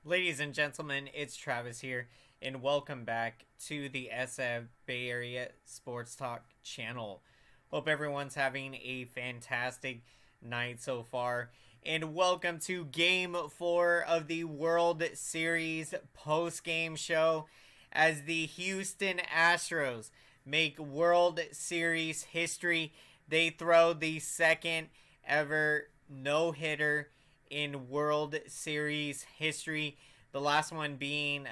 Ladies and gentlemen, it's Travis here, and welcome back to the SF Bay Area Sports Talk channel. Hope everyone's having a fantastic night so far, and welcome to Game 4 of the World Series post-game show as the Houston Astros make World Series history. They throw the second ever no-hitter in World Series history. The last one being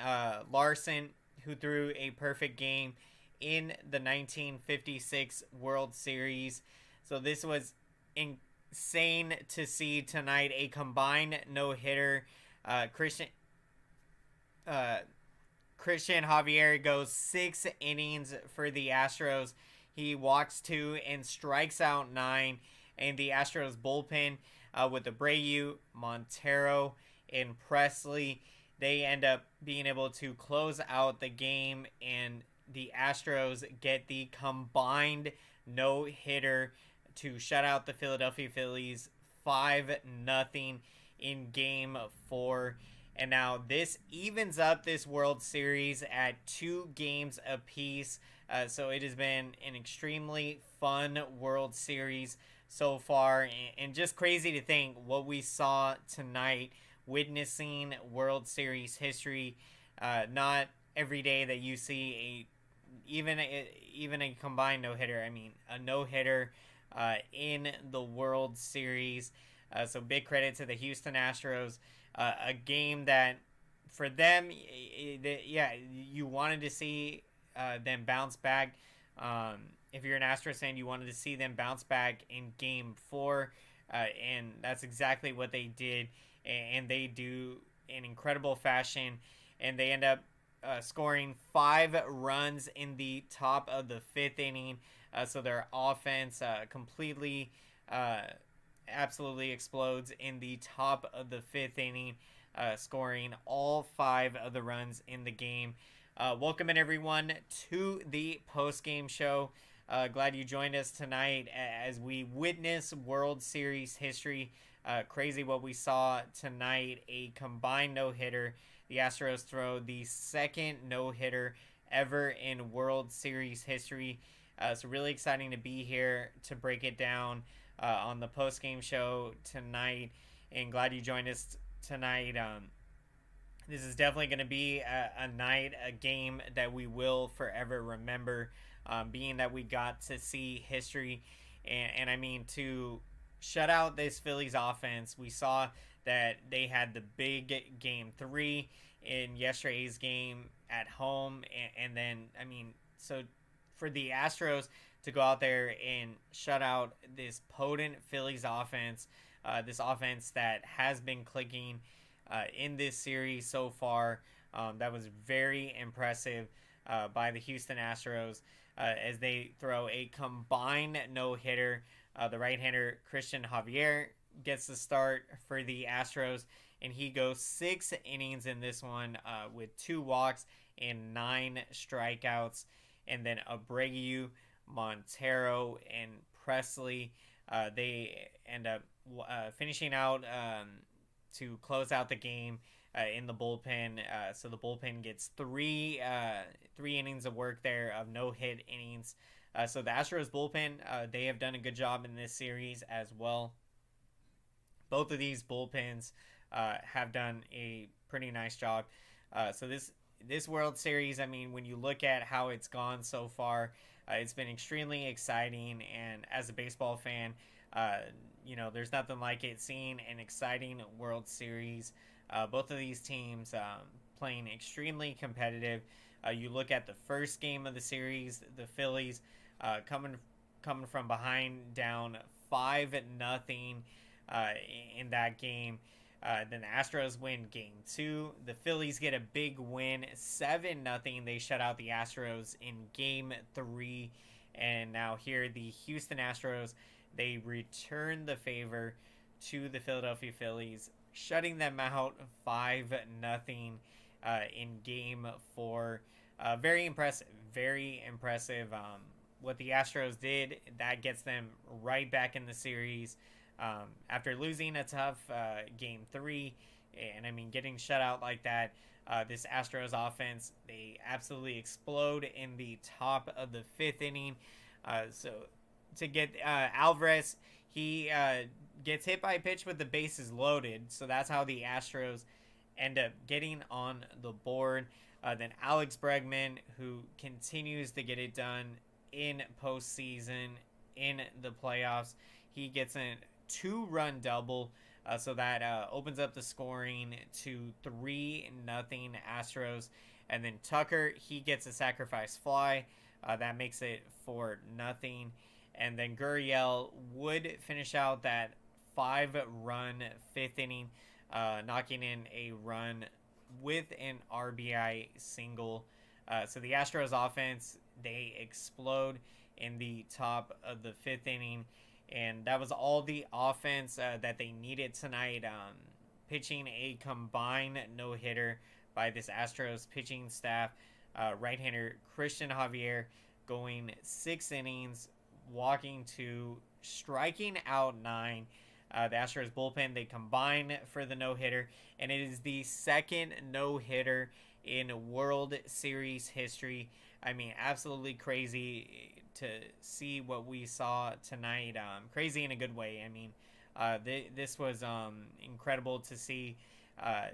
Larson, who threw a perfect game in the 1956 World Series. So this was insane to see tonight. A combined no-hitter. Christian Javier goes 6 innings for the Astros. He walks 2 and strikes out 9. And the Astros bullpen with Abreu, Montero, and Presley, they end up being able to close out the game, and the Astros get the combined no-hitter to shut out the Philadelphia Phillies 5-0 in Game 4. And now this evens up this World Series at 2 games apiece. So it has been an extremely fun World Series so far, and just crazy to think what we saw tonight, witnessing World Series history. Not every day that you see even a combined no-hitter. I mean, a no-hitter in the World Series. So big credit to the Houston Astros. A game that for them, you wanted to see them bounce back. If you're an Astros fan, you wanted to see them bounce back in Game 4, and that's exactly what they did, and they do in incredible fashion, and they end up scoring 5 runs in the top of the 5th inning, so their offense completely, absolutely explodes in the top of the 5th inning, scoring all 5 of the runs in the game. Welcome in everyone to the post-game show. Glad you joined us tonight as we witness World Series history. Crazy what we saw tonight. A combined no-hitter. The Astros throw the second no-hitter ever in World Series history. So really exciting to be here to break it down on the post-game show tonight. And glad you joined us tonight. This is definitely going to be a night, a game that we will forever remember. Being that we got to see history, and I mean, to shut out this Phillies offense. We saw that they had the big Game 3 in yesterday's game at home, and then, I mean, so for the Astros to go out there and shut out this potent Phillies offense, this offense that has been clicking in this series so far, that was very impressive by the Houston Astros. As they throw a combined no-hitter. The right-hander Christian Javier gets the start for the Astros, and he goes 6 innings in this one with 2 walks and 9 strikeouts. And then Abreu, Montero, and Presley, they end up finishing out to close out the game in the bullpen. So the bullpen gets three innings of work there of no-hit innings. So the Astros bullpen, they have done a good job in this series as well. Both of these bullpens have done a pretty nice job. So this World Series, I mean, when you look at how it's gone so far, it's been extremely exciting. And as a baseball fan, there's nothing like it, seeing an exciting World Series. Both of these teams playing extremely competitive. You look at the first game of the series, the Phillies coming from behind, down 5-0 in that game. Then the Astros win Game 2. The Phillies get a big win, 7-0. They shut out the Astros in Game 3. And now here the Houston Astros, they return the favor to the Philadelphia Phillies, shutting them out 5-0 in Game 4. Very impressive. What the Astros did, that gets them right back in the series. After losing a tough Game 3, And I mean, getting shut out like that, this Astros offense, they absolutely explode in the top of the fifth inning. So to get Alvarez, he gets hit by a pitch with the bases loaded. So that's how the Astros end up getting on the board. Then Alex Bregman, who continues to get it done in postseason, in the playoffs, he gets a 2-run double. So that opens up the scoring to 3-0 Astros. And then Tucker, he gets a sacrifice fly. That makes it 4-0. And then Gurriel would finish out that 5-run fifth inning, knocking in a run with an RBI single. So the Astros offense, they explode in the top of the fifth inning. And that was all the offense that they needed tonight. Pitching a combined no-hitter by this Astros pitching staff. Right-hander Christian Javier going 6 innings, walking 2, striking out 9. The Astros bullpen, they combine for the no-hitter, and it is the second no-hitter in World Series history. I mean, absolutely crazy to see what we saw tonight. Crazy in a good way. I mean, this was incredible to see,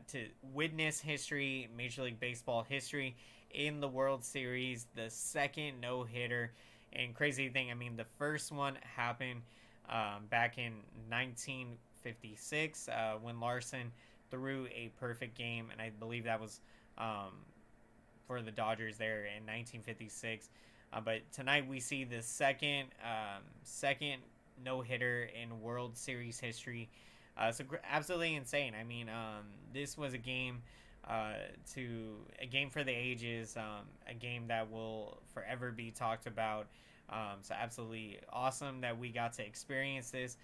to witness history, Major League Baseball history in the World Series, the second no-hitter. And crazy thing, I mean, the first one happened back in 1956 when Larson threw a perfect game, and I believe that was for the Dodgers there in 1956. But tonight we see the second no hitter in World Series history. So absolutely insane. I mean, this was a game a game for the ages, a game that will forever be talked about. So absolutely awesome that we got to experience this,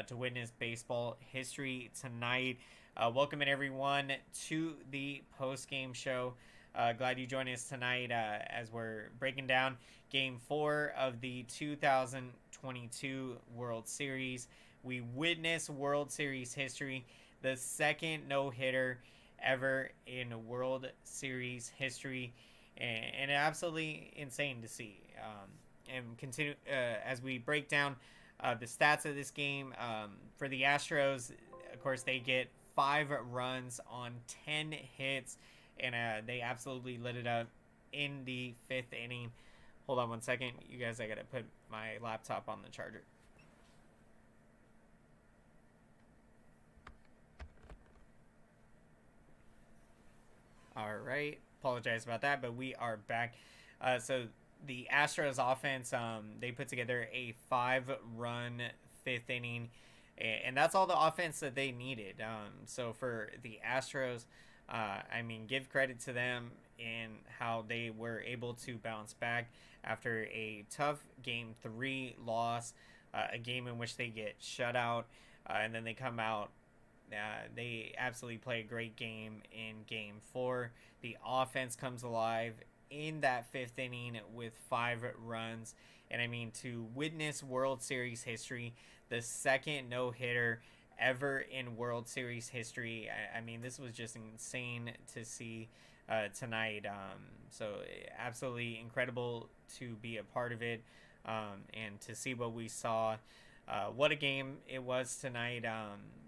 to witness baseball history tonight. Welcome everyone to the post-game show. Glad you joined us tonight as we're breaking down Game 4 of the 2022 World Series. We witness World Series history, the second no-hitter ever in World Series history, and absolutely insane to see. And continue as we break down the stats of this game. For the Astros, of course, they get 5 runs on 10 hits, and they absolutely lit it up in the 5th inning. Hold on one second, you guys. I gotta put my laptop on the charger. All right, apologize about that, but we are back. So the Astros offense, they put together a 5-run 5th inning, and that's all the offense that they needed. So for the Astros, I mean, give credit to them in how they were able to bounce back after a tough Game 3 loss, a game in which they get shut out, and then they come out. They absolutely play a great game in Game 4. The offense comes alive in that 5th inning with 5 runs. And I mean, to witness World Series history, the second no-hitter ever in World Series history. I mean, this was just insane to see tonight. So absolutely incredible to be a part of it, and to see what we saw. What a game it was tonight.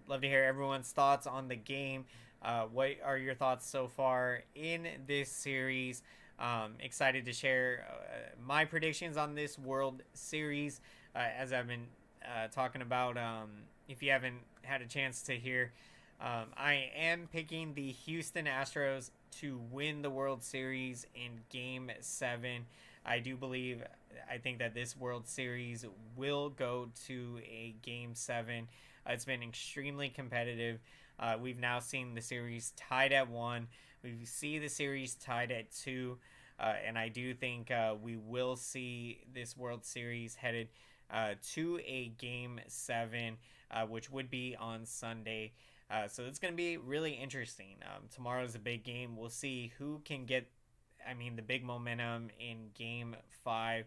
Love to hear everyone's thoughts on the game. What are your thoughts so far in this series? Excited to share my predictions on this World Series, as I've been talking about. If you haven't had a chance to hear, I am picking the Houston Astros to win the World Series in Game 7. I think that this World Series will go to a Game 7. It's been extremely competitive. We've now seen the series tied at 1. We see the series tied at 2. And I do think we will see this World Series headed to a Game 7, which would be on Sunday. So it's going to be really interesting. Tomorrow's a big game. We'll see who can get, the big momentum in Game 5.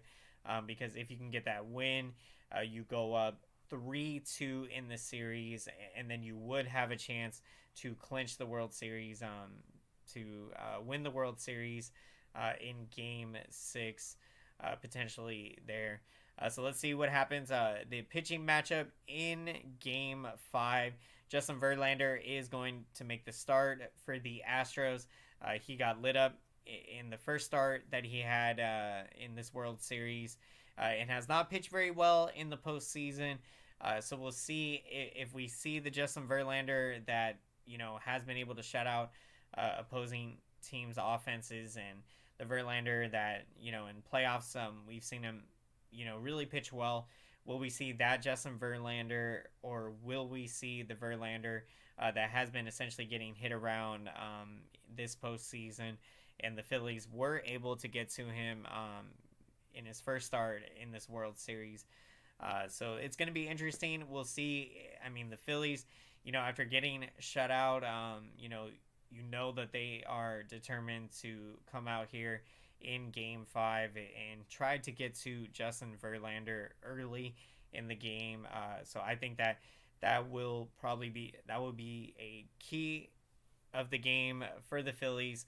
Because if you can get that win, you go up 3-2 in the series, and then you would have a chance to clinch the World Series, to win the World Series in Game 6, potentially there. So let's see what happens. The pitching matchup in Game 5. Justin Verlander is going to make the start for the Astros. He got lit up in the first start that he had in this World Series, and has not pitched very well in the postseason. So we'll see if we see the Justin Verlander that has been able to shut out opposing teams' offenses, and the Verlander that in playoffs we've seen him really pitch well. Will we see that Justin Verlander, or will we see the Verlander that has been essentially getting hit around this postseason? And the Phillies were able to get to him in his first start in this World Series. So it's going to be interesting. We'll see. I mean, the Phillies, after getting shut out, that they are determined to come out here in Game 5 and try to get to Justin Verlander early in the game. So I think that will be a key of the game for the Phillies,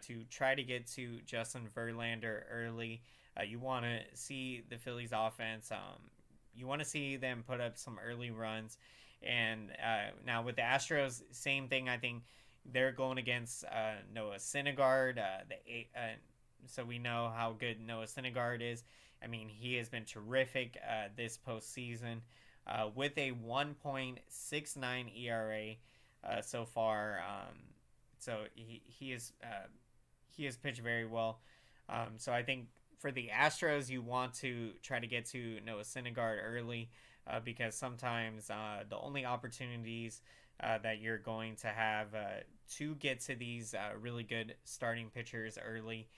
to try to get to Justin Verlander early. You want to see the Phillies offense. You want to see them put up some early runs. And now with the Astros, same thing. I think they're going against Noah Syndergaard. So we know how good Noah Syndergaard is. I mean, he has been terrific this postseason with a 1.69 ERA so far. So he has pitched very well. So I think for the Astros, you want to try to get to Noah Syndergaard early, because sometimes the only opportunities that you're going to have to get to these really good starting pitchers early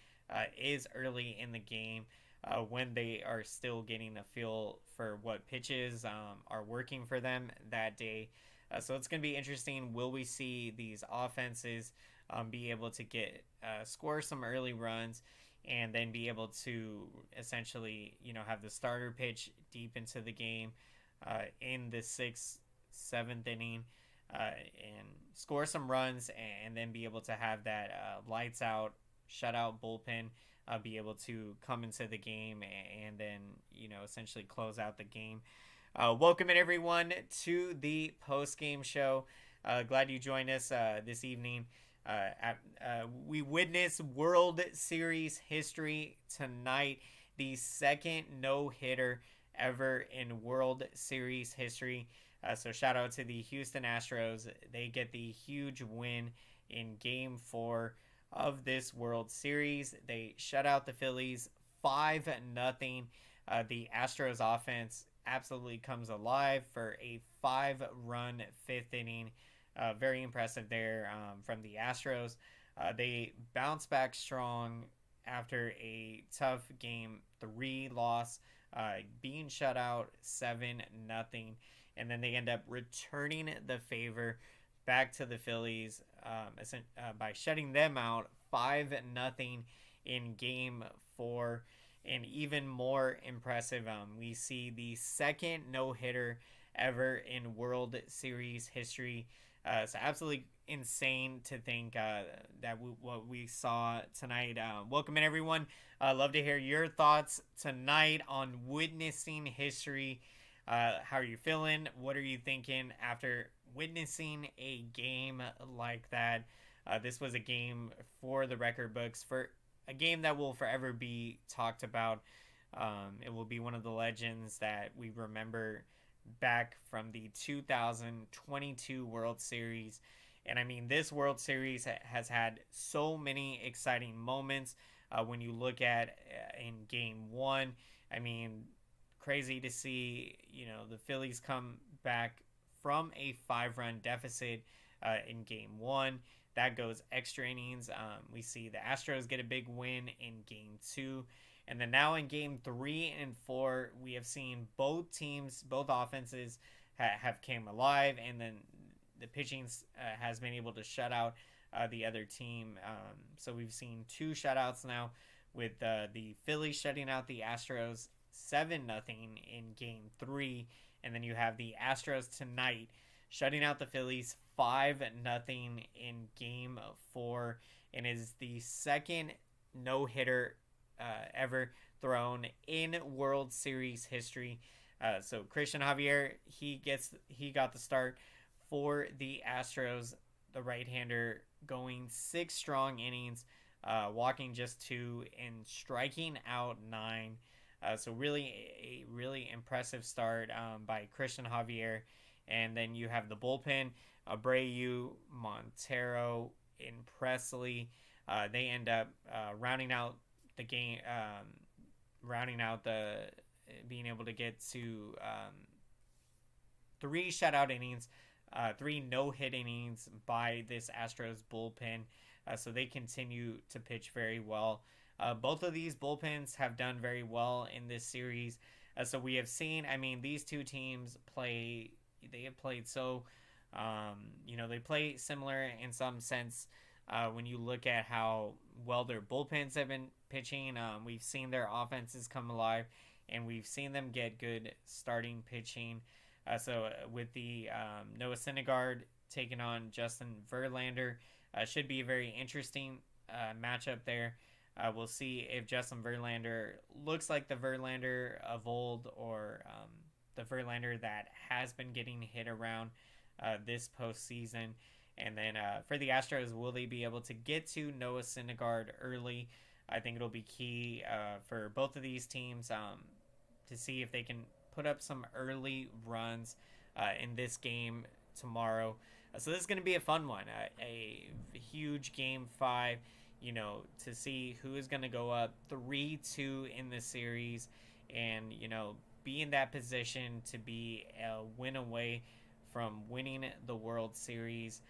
is early in the game, when they are still getting a feel for what pitches are working for them that day. So it's going to be interesting. Will we see these offenses be able to score some early runs, and then be able to essentially have the starter pitch deep into the game in the 6th, 7th inning, and score some runs, and then be able to have that lights out, shutout bullpen be able to come into the game and then essentially close out the game. Welcome everyone to the post-game show. Glad you joined us this evening. We witness World Series history tonight, the second no-hitter ever in World Series history. So shout out to the Houston Astros. They get the huge win in Game 4 of this World Series. They shut out the Phillies 5-0. The Astros offense absolutely comes alive for a 5-run 5th inning. Very impressive there from the Astros. They bounce back strong after a tough Game 3 loss, being shut out 7-0. And then they end up returning the favor back to the Phillies by shutting them out 5-0 in Game 4. And even more impressive, we see the second no-hitter ever in World Series history. So absolutely insane to think what we saw tonight. Welcome in, everyone. Love to hear your thoughts tonight on witnessing history. How are you feeling? What are you thinking after witnessing a game like that? This was a game for the record books, for a game that will forever be talked about. It will be one of the legends that we remember back from the 2022 World Series. And I mean, this World Series has had so many exciting moments. When you look at in Game 1, I mean, crazy to see the Phillies come back from a 5-run deficit in Game 1. That goes extra innings. We see the Astros get a big win in Game 2. And then now in Game 3 and 4, we have seen both offenses have came alive, and then the pitching has been able to shut out the other team. So we've seen 2 shutouts now, with the Phillies shutting out the Astros 7-0 in Game 3. And then you have the Astros tonight shutting out the Phillies 5-0 in Game 4, and is the second no-hitter ever thrown in World Series history. So Christian Javier, he got the start for the Astros, the right-hander, going 6 strong innings, walking just 2 and striking out 9. So really a really impressive start by Christian Javier. And then you have the bullpen, Abreu, Montero, and Presley. They end up rounding out the game, rounding out the being able to get to 3 shutout innings, 3 no-hit innings by this Astros bullpen. So they continue to pitch very well. Both of these bullpens have done very well in this series. So we have seen, I mean, these two teams play, they have played so, they play similar in some sense. When you look at how well their bullpens have been pitching, we've seen their offenses come alive, and we've seen them get good starting pitching. So with the Noah Syndergaard taking on Justin Verlander, should be a very interesting matchup there. We'll see if Justin Verlander looks like the Verlander of old, or the Verlander that has been getting hit around this postseason. And then for the Astros, will they be able to get to Noah Syndergaard early? I think it'll be key for both of these teams to see if they can put up some early runs in this game tomorrow. So this is going to be a fun one, a huge Game 5, to see who is going to go up 3-2 in the series and, be in that position to be a win away from winning the World Series.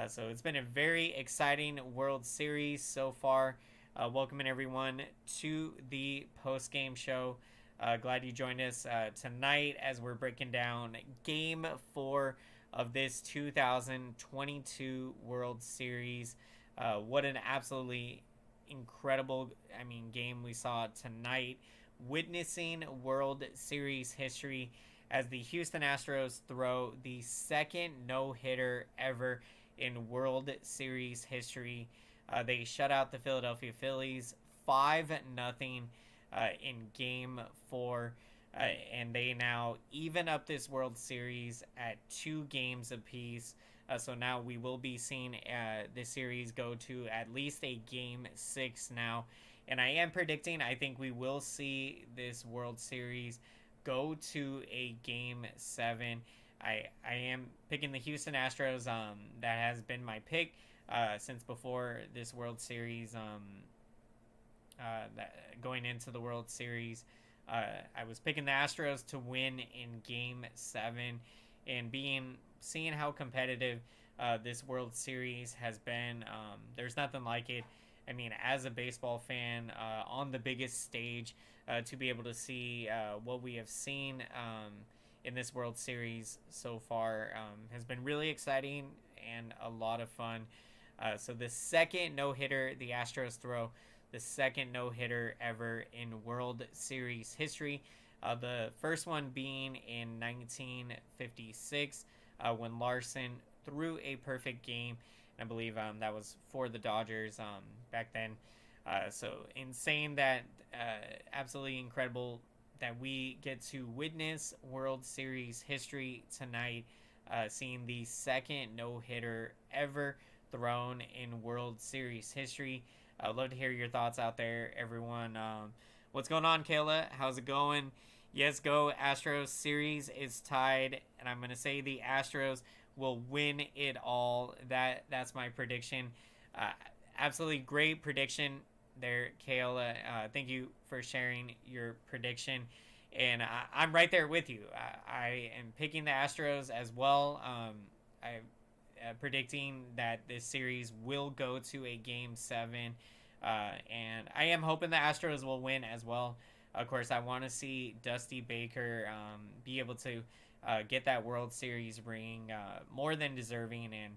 So it's been a very exciting World Series so far. Welcoming everyone to the post-game show. Glad you joined us tonight as we're breaking down Game 4 of this 2022 World Series. What an absolutely incredible, game we saw tonight, witnessing World Series history as the Houston Astros throw the second no-hitter ever in World Series history. They shut out the Philadelphia Phillies 5-0 in Game 4, and they now even up this World Series at 2 games apiece. So now we will be seeing this series go to at least a Game 6 now. And I am predicting, I think we will see this World Series go to a Game 7. I am picking the Houston Astros. That has been my pick since before this World Series. Going into the World Series, I was picking the Astros to win in Game 7, and seeing how competitive this World Series has been. There's nothing like it. As a baseball fan, on the biggest stage, to be able to see what we have seen in this World Series so far has been really exciting and a lot of fun. So the second no-hitter the Astros throw, the second no-hitter ever in World Series history. The first one being in 1956 when Larson threw a perfect game. I believe that was for the Dodgers back then. So insane that, absolutely incredible that we get to witness World Series history tonight, seeing the second no-hitter ever thrown in World Series history. I'd love to hear your thoughts out there, everyone. What's going on, Kayla? How's it going? Yes, go Astros. Series is tied, and I'm going to say the Astros will win it all. That's my prediction. Absolutely great prediction there, Kayla. Thank you for sharing your prediction. And I'm right there with you. I am picking the Astros as well. I'm predicting that this series will go to a Game 7. And I am hoping the Astros will win as well. Of course, I want to see Dusty Baker be able to get that World Series ring, more than deserving. And,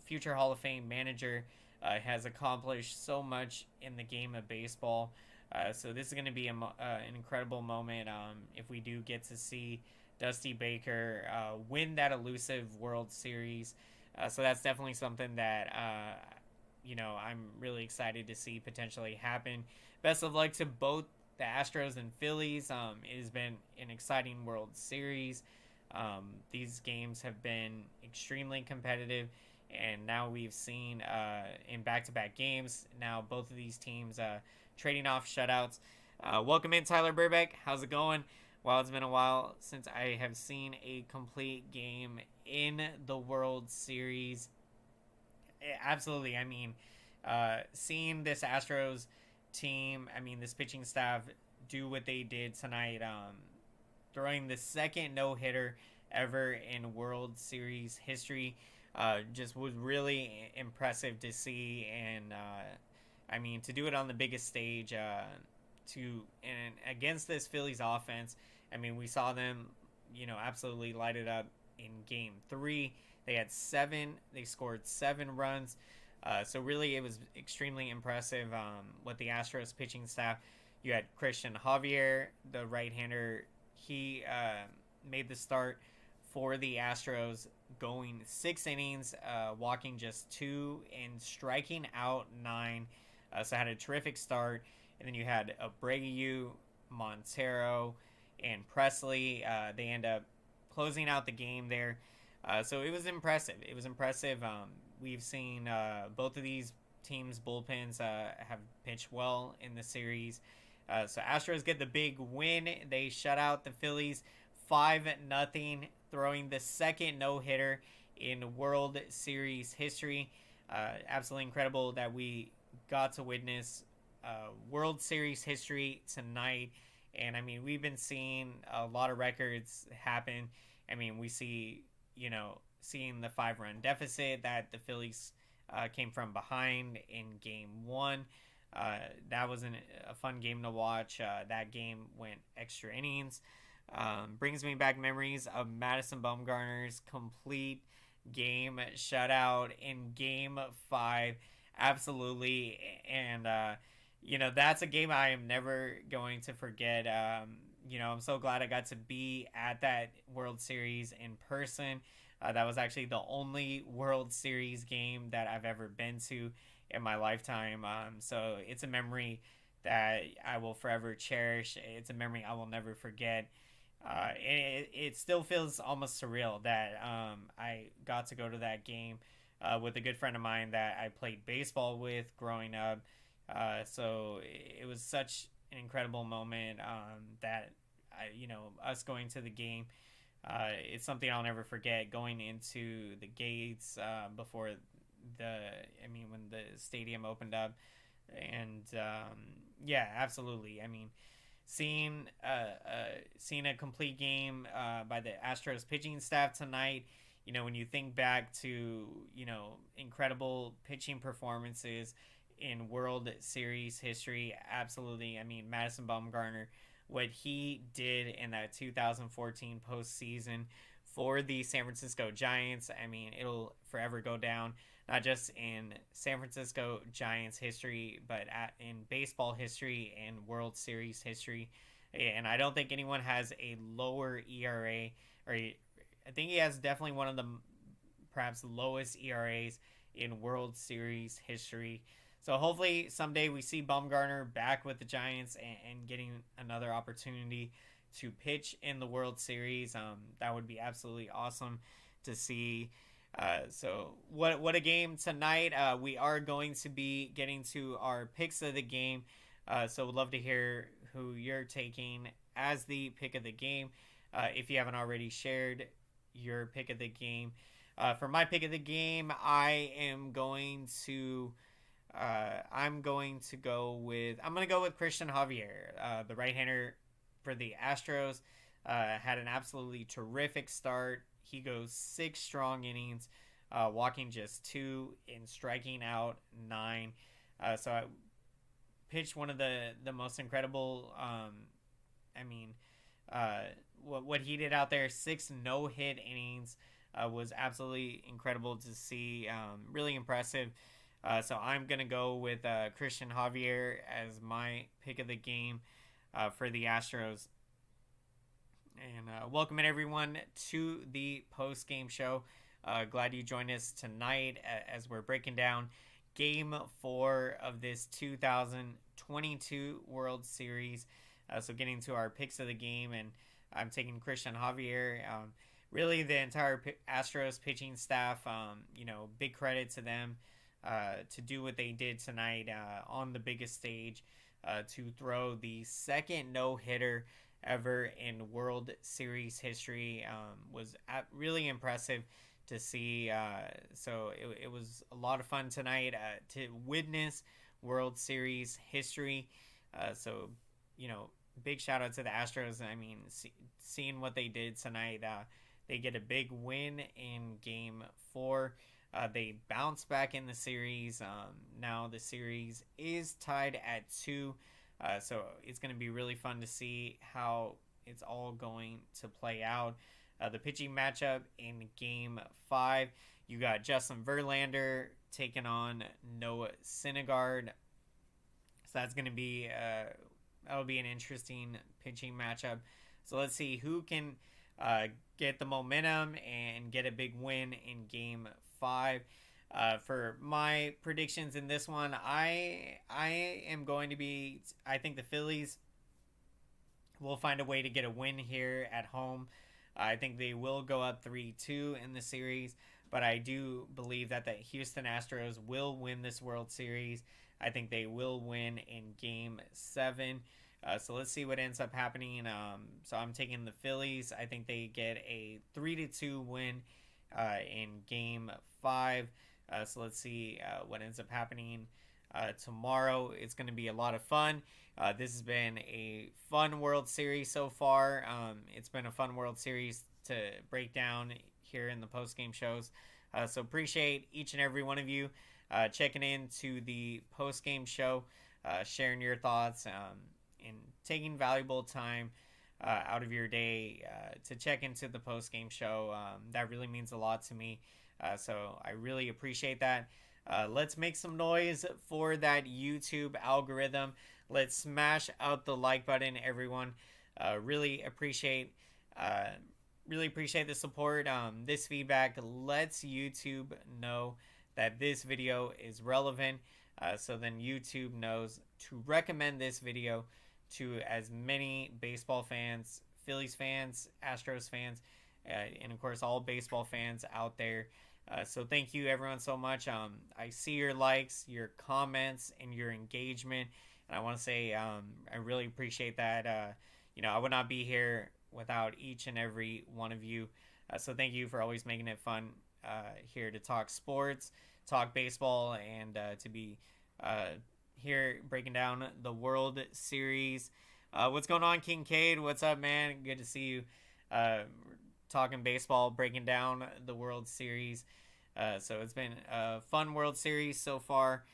future Hall of Fame manager, has accomplished so much in the game of baseball. So this is going to be an incredible moment if we do get to see Dusty Baker win that elusive World Series. So that's definitely something that I'm really excited to see potentially happen. Best of luck to both the Astros and Phillies. It has been an exciting World Series. These games have been extremely competitive, and now we've seen in back-to-back games. Now both of these teams trading off shutouts. Welcome in, Tyler Burbeck. How's it going? Well, it's been a while since I have seen a complete game in the World Series. Absolutely. I mean, seeing this Astros team, I mean, this pitching staff do what they did tonight, throwing the second no hitter ever in World Series history, just was really impressive to see. And I mean, to do it on the biggest stage, and against this Phillies offense, I mean, we saw them, absolutely light it up in Game 3. They had 7. They scored 7 runs. So really, it was extremely impressive with the Astros pitching staff. You had Christian Javier, the right-hander. He made the start for the Astros, going 6 innings, walking just 2, and striking out 9. So had a terrific start. And then you had Abreu, Montero, and Presley. They end up closing out the game there. So it was impressive. We've seen both of these teams' bullpens have pitched well in the series. So Astros get the big win. They shut out the Phillies 5-0, throwing the second no-hitter in World Series history. Absolutely incredible that we got to witness World Series history tonight. And I mean, we've been seeing a lot of records happen. I mean, we see, seeing the 5-run deficit that the Phillies came from behind in Game 1. That was a fun game to watch. That game went extra innings. Brings me back memories of Madison Bumgarner's complete game shutout in Game 5. Absolutely. And, that's a game I am never going to forget. I'm so glad I got to be at that World Series in person. That was actually the only World Series game that I've ever been to in my lifetime. So it's a memory that I will forever cherish. It's a memory I will never forget. It still feels almost surreal that I got to go to that game with a good friend of mine that I played baseball with growing up. So it was such an incredible moment that us going to the game. It's something I'll never forget. Going into the gates before when the stadium opened up, and yeah, absolutely. I mean, seeing a complete game by the Astros pitching staff tonight. When you think back to incredible pitching performances in World Series history, absolutely. I mean, Madison Bumgarner, what he did in that 2014 postseason for the San Francisco Giants, I mean, it'll forever go down, not just in San Francisco Giants history, but in baseball history and World Series history. And I don't think anyone has a lower ERA, or I think he has definitely one of the perhaps lowest ERAs in World Series history. So hopefully someday we see Bumgarner back with the Giants and getting another opportunity to pitch in the World Series. That would be absolutely awesome to see. So what a game tonight. We are going to be getting to our picks of the game. So would love to hear who you're taking as the pick of the game. If you haven't already shared your pick of the game. For my pick of the game, I'm going to go with Christian Javier, the right-hander for the Astros. Had an absolutely terrific start. He goes 6 strong innings, walking just 2 and striking out 9. So I pitched one of the most incredible. What he did out there, 6 no-hit innings, was absolutely incredible to see. Really impressive. So I'm going to go with Christian Javier as my pick of the game for the Astros. And welcome everyone to the post game show. Glad you joined us tonight as we're breaking down Game 4 of this 2022 World Series. So getting to our picks of the game, and I'm taking Christian Javier. Really, the entire Astros pitching staff. Big credit to them to do what they did tonight on the biggest stage to throw the second no-hitter ever in World Series history. Was really impressive to see. So it was a lot of fun tonight to witness World Series history. So, big shout out to the Astros. I mean, seeing what they did tonight, they get a big win in Game 4. They bounce back in the series. Now the series is tied at 2. So it's going to be really fun to see how it's all going to play out. The pitching matchup in Game 5, you got Justin Verlander taking on Noah Syndergaard. So that's going to be that'll be an interesting pitching matchup. So let's see who can get the momentum and get a big win in Game 5. For my predictions in this one, I am going to be. I think the Phillies will find a way to get a win here at home. I think they will go up 3-2 in the series, but I do believe that the Houston Astros will win this World Series. I think they will win in Game 7. So let's see what ends up happening. So I'm taking the Phillies. I think they get a 3-2 win in Game 5. So let's see what ends up happening tomorrow. It's going to be a lot of fun. This has been a fun World Series so far. It's been a fun World Series to break down here in the post-game shows. So appreciate each and every one of you checking in to the post-game show, sharing your thoughts, and taking valuable time out of your day to check into the post-game show. That really means a lot to me. So I really appreciate that. Let's make some noise for that YouTube algorithm. Let's smash out the like button, everyone. Really appreciate the support. This feedback lets YouTube know that this video is relevant. So then YouTube knows to recommend this video to as many baseball fans, Phillies fans, Astros fans, and of course all baseball fans out there. So thank you everyone so much. I see your likes, your comments, and your engagement, and I want to say I really appreciate that. I would not be here without each and every one of you. So thank you for always making it fun here to talk sports, talk baseball, and to be here breaking down the World Series. What's going on, Kincaid? What's up, man? Good to see you. Talking baseball, breaking down the World Series. So it's been a fun World Series so far.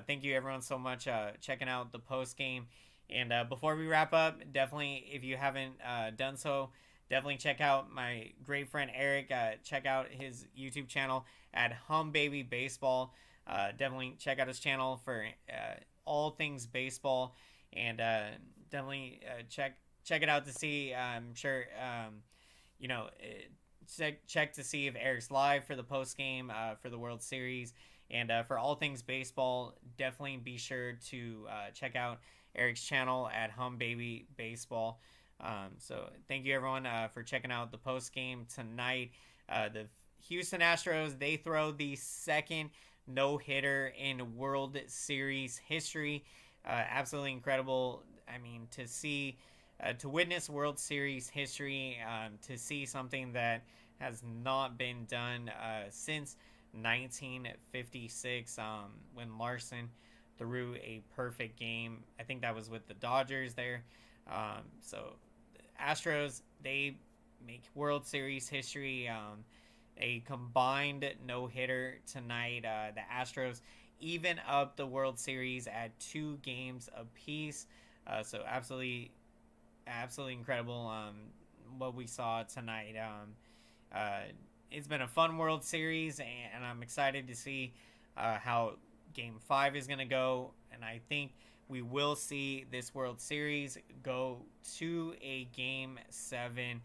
Thank you everyone so much checking out the post game. And before we wrap up, definitely, if you haven't done so, definitely check out my great friend Eric. Check out his YouTube channel at Hum Baby Baseball. Definitely check out his channel for all things baseball, and definitely check it out to see. I'm sure check to see if Eric's live for the post game for the World Series, and for all things baseball, definitely be sure to check out Eric's channel at Hum Baby Baseball. So thank you everyone for checking out the post game tonight. The Houston Astros, they throw the second no-hitter in World Series history. Absolutely incredible. I mean, to see, to witness World Series history, to see something that has not been done since 1956, when Larson threw a perfect game. I think that was with the Dodgers there. So Astros, they make World Series history. A combined no-hitter tonight. The Astros even up the World Series at 2 games apiece. So absolutely incredible what we saw tonight. It's been a fun World Series, and I'm excited to see how Game 5 is going to go. And I think we will see this World Series go to a Game 7.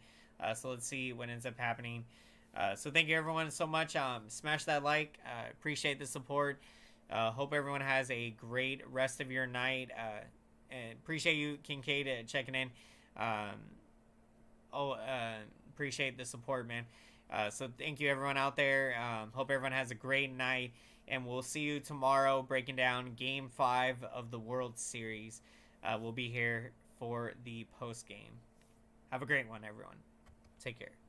So let's see what ends up happening. So thank you everyone so much. Smash that like. Appreciate the support. Hope everyone has a great rest of your night. And appreciate you, Kincaid, checking in. Appreciate the support, man. So thank you everyone out there. Hope everyone has a great night, and we'll see you tomorrow breaking down Game 5 of the World Series. We'll be here for the post game. Have a great one, everyone. Take care.